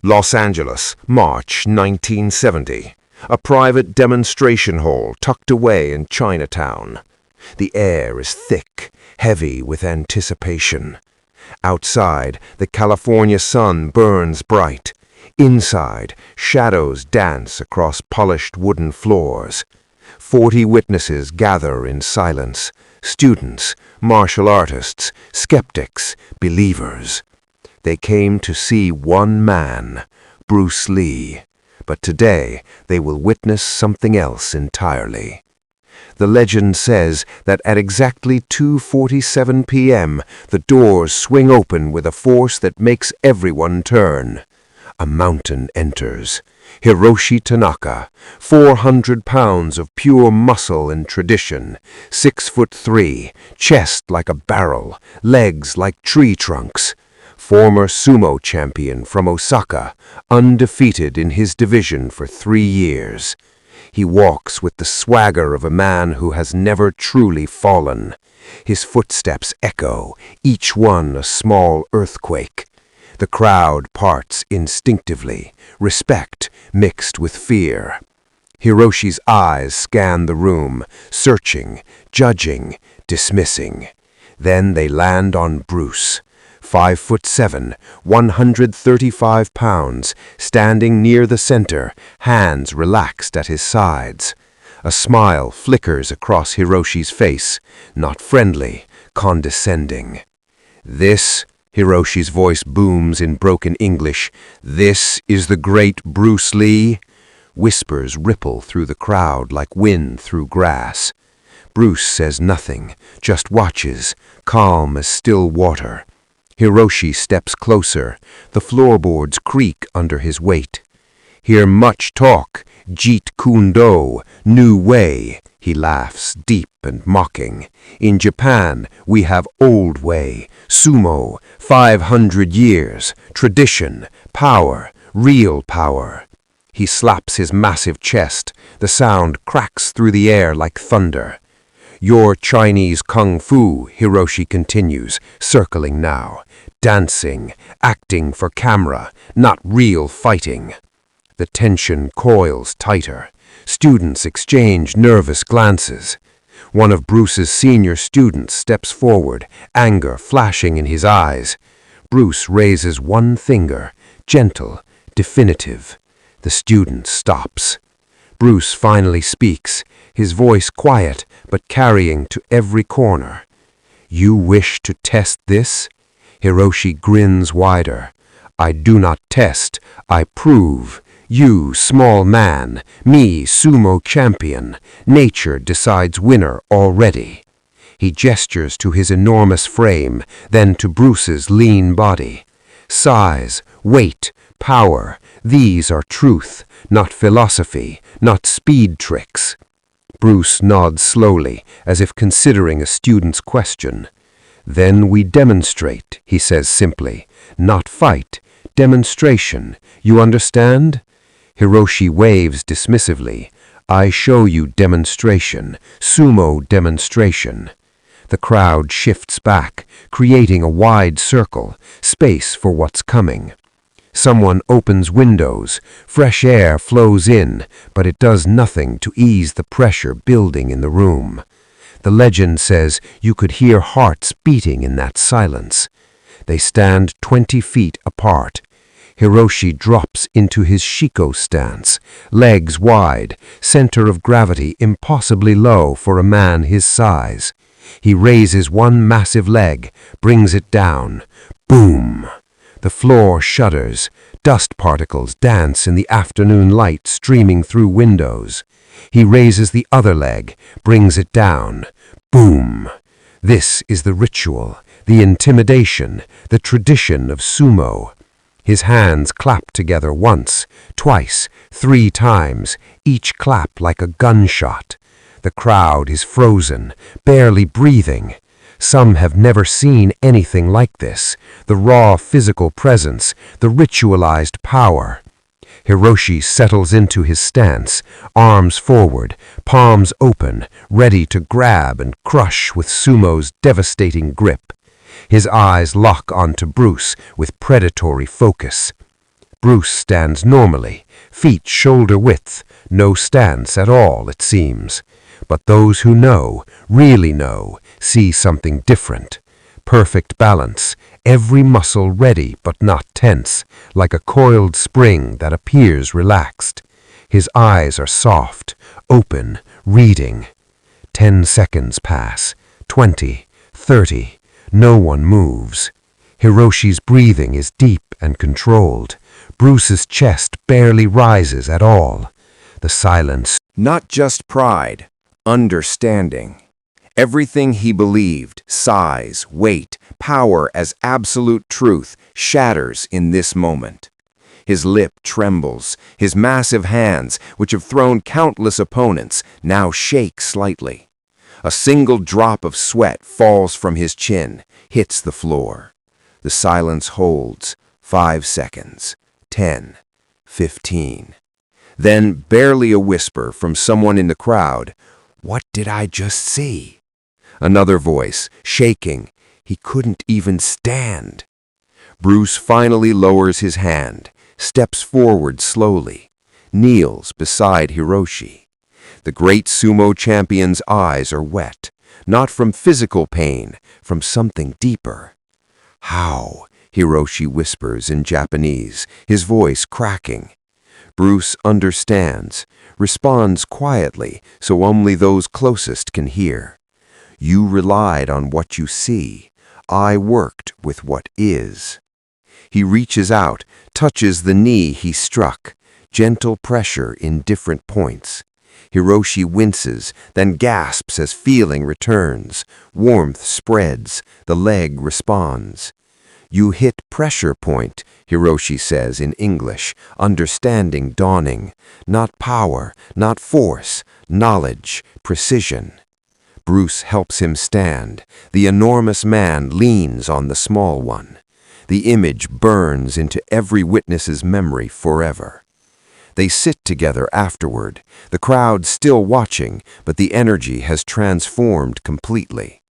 Los Angeles, March 1970. A private demonstration hall tucked away in Chinatown. The air is thick, heavy with anticipation. Outside, the California sun burns bright. Inside, shadows dance across polished wooden floors. 40 witnesses gather in silence. Students, martial artists, skeptics, believers. They came to see one man, Bruce Lee, but today they will witness something else entirely. The legend says that at exactly 2:47 p.m., the doors swing open with a force that makes everyone turn. A mountain enters. Hiroshi Tanaka, 400 pounds of pure muscle and tradition, 6'3", chest like a barrel, legs like tree trunks. Former sumo champion from Osaka, undefeated in his division for 3 years. He walks with the swagger of a man who has never truly fallen. His footsteps echo, each one a small earthquake. The crowd parts instinctively, respect mixed with fear. Hiroshi's eyes scan the room, searching, judging, dismissing. Then they land on Bruce. 5'7", 135 pounds, standing near the center, hands relaxed at his sides. A smile flickers across Hiroshi's face, not friendly, condescending. "This," Hiroshi's voice booms in broken English, "this is the great Bruce Lee?" Whispers ripple through the crowd like wind through grass. Bruce says nothing, just watches, calm as still water. Hiroshi steps closer. The floorboards creak under his weight. "Hear much talk, Jeet Kune Do, new way," he laughs, deep and mocking. "In Japan, we have old way, Sumo, 500 years, tradition, power, real power." He slaps his massive chest. The sound cracks through the air like thunder. "Your Chinese kung fu," Hiroshi continues, circling now. "Dancing, acting for camera, not real fighting." The tension coils tighter. Students exchange nervous glances. One of Bruce's senior students steps forward, anger flashing in his eyes. Bruce raises one finger, gentle, definitive. The student stops. Bruce finally speaks, his voice quiet but carrying to every corner. "You wish to test this?" Hiroshi grins wider. "I do not test, I prove. You, small man, me, sumo champion. Nature decides winner already." He gestures to his enormous frame, then to Bruce's lean body. "Size, weight, power, these are truth, not philosophy, not speed tricks." Bruce nods slowly, as if considering a student's question. "Then we demonstrate," he says simply. "Not fight, demonstration. You understand?" Hiroshi waves dismissively. "I show you demonstration, sumo demonstration." The crowd shifts back, creating a wide circle, space for what's coming. Someone opens windows. Fresh air flows in, but it does nothing to ease the pressure building in the room. The legend says you could hear hearts beating in that silence. They stand 20 feet apart. Hiroshi drops into his shiko stance, legs wide, center of gravity impossibly low for a man his size. He raises one massive leg, brings it down. Boom! The floor shudders. Dust particles dance in the afternoon light streaming through windows. He raises the other leg, brings it down. Boom! This is the ritual, the intimidation, the tradition of sumo. His hands clap together once, twice, 3 times, each clap like a gunshot. The crowd is frozen, barely breathing. Some have never seen anything like this, the raw physical presence, the ritualized power. Hiroshi settles into his stance, arms forward, palms open, ready to grab and crush with sumo's devastating grip. His eyes lock onto Bruce with predatory focus. Bruce stands normally, feet shoulder width, no stance at all, it seems. But those who know, really know, see something different. Perfect balance, every muscle ready but not tense, like a coiled spring that appears relaxed. His eyes are soft, open, reading. 10 seconds pass, 20, 30. No one moves. Hiroshi's breathing is deep and controlled. Bruce's chest barely rises at all. The silence. Not just pride, understanding. Everything he believed, size, weight, power as absolute truth, shatters in this moment. His lip trembles, his massive hands, which have thrown countless opponents, now shake slightly. A single drop of sweat falls from his chin, hits the floor. The silence holds. 5 seconds, 10, 15. Then, barely a whisper from someone in the crowd, "What did I just see?" Another voice, shaking. He couldn't even stand. Bruce finally lowers his hand, steps forward slowly, kneels beside Hiroshi. The great sumo champion's eyes are wet, not from physical pain, from something deeper. "How?" Hiroshi whispers in Japanese, his voice cracking. Bruce understands, responds quietly so only those closest can hear. "You relied on what you see. I worked with what is." He reaches out, touches the knee he struck, gentle pressure in different points. Hiroshi winces, then gasps as feeling returns. Warmth spreads, the leg responds. "You hit pressure point," Hiroshi says in English, understanding dawning. Not power, not force, knowledge, precision. Bruce helps him stand. The enormous man leans on the small one. The image burns into every witness's memory forever. They sit together afterward, the crowd still watching, but the energy has transformed completely.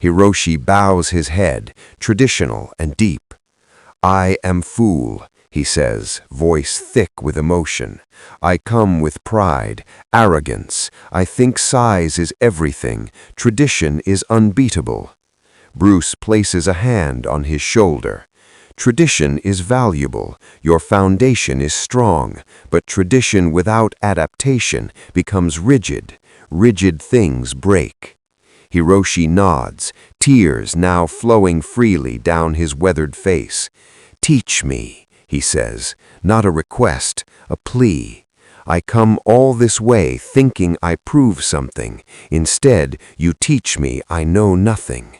Hiroshi bows his head, traditional and deep. "I am fool," he says, voice thick with emotion. "I come with pride, arrogance. I think size is everything. Tradition is unbeatable." Bruce places a hand on his shoulder. "Tradition is valuable, your foundation is strong, but tradition without adaptation becomes rigid. Rigid things break." Hiroshi nods, tears now flowing freely down his weathered face. "Teach me," he says, not a request, a plea. "I come all this way thinking I prove something. Instead, you teach me I know nothing."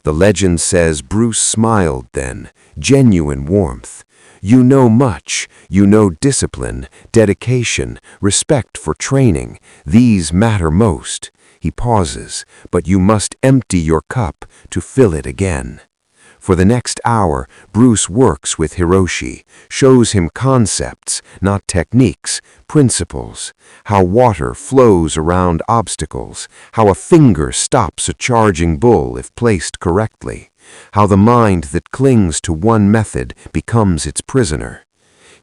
The legend says Bruce smiled then, genuine warmth. "You know much. You know discipline, dedication, respect for training. These matter most." He pauses, "But you must empty your cup to fill it again." For the next hour, Bruce works with Hiroshi, shows him concepts, not techniques, principles, how water flows around obstacles, how a finger stops a charging bull if placed correctly, how the mind that clings to one method becomes its prisoner.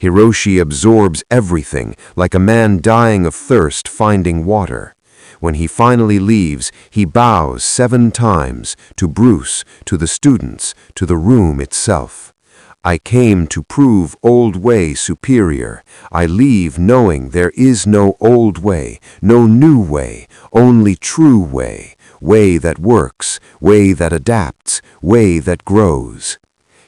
Hiroshi absorbs everything like a man dying of thirst finding water. When he finally leaves, he bows 7 times to Bruce, to the students, to the room itself. "I came to prove old way superior. I leave knowing there is no old way, no new way, only true way, way that works, way that adapts, way that grows."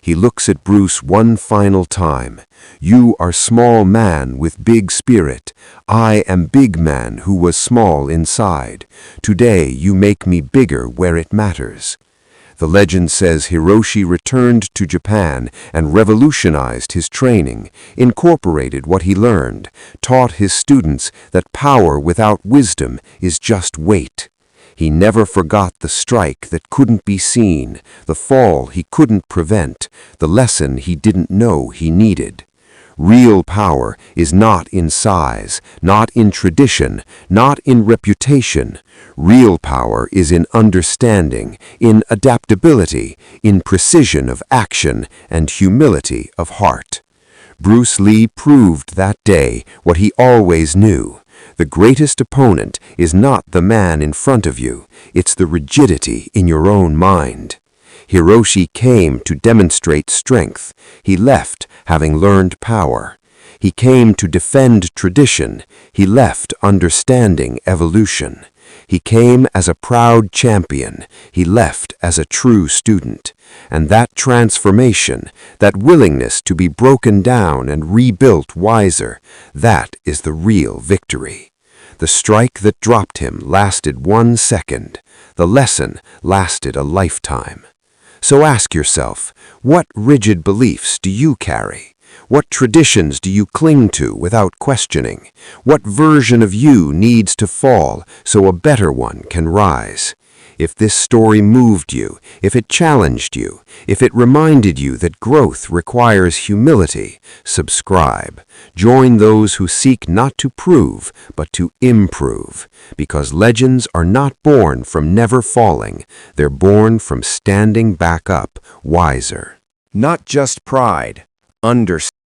He looks at Bruce one final time. "You are small man with big spirit. I am big man who was small inside. Today you make me bigger where it matters." The legend says Hiroshi returned to Japan and revolutionized his training, incorporated what he learned, taught his students that power without wisdom is just weight. He never forgot the strike that couldn't be seen, the fall he couldn't prevent, the lesson he didn't know he needed. Real power is not in size, not in tradition, not in reputation. Real power is in understanding, in adaptability, in precision of action and humility of heart. Bruce Lee proved that day what he always knew. The greatest opponent is not the man in front of you, it's the rigidity in your own mind. Hiroshi came to demonstrate strength. He left having learned power. He came to defend tradition. He left understanding evolution. He came as a proud champion. He left as a true student. And that transformation, that willingness to be broken down and rebuilt wiser, that is the real victory. The strike that dropped him lasted 1 second. The lesson lasted a lifetime. So ask yourself, what rigid beliefs do you carry? What traditions do you cling to without questioning? What version of you needs to fall so a better one can rise? If this story moved you, if it challenged you, if it reminded you that growth requires humility, subscribe. Join those who seek not to prove, but to improve. Because legends are not born from never falling, they're born from standing back up wiser. Not just pride, understanding.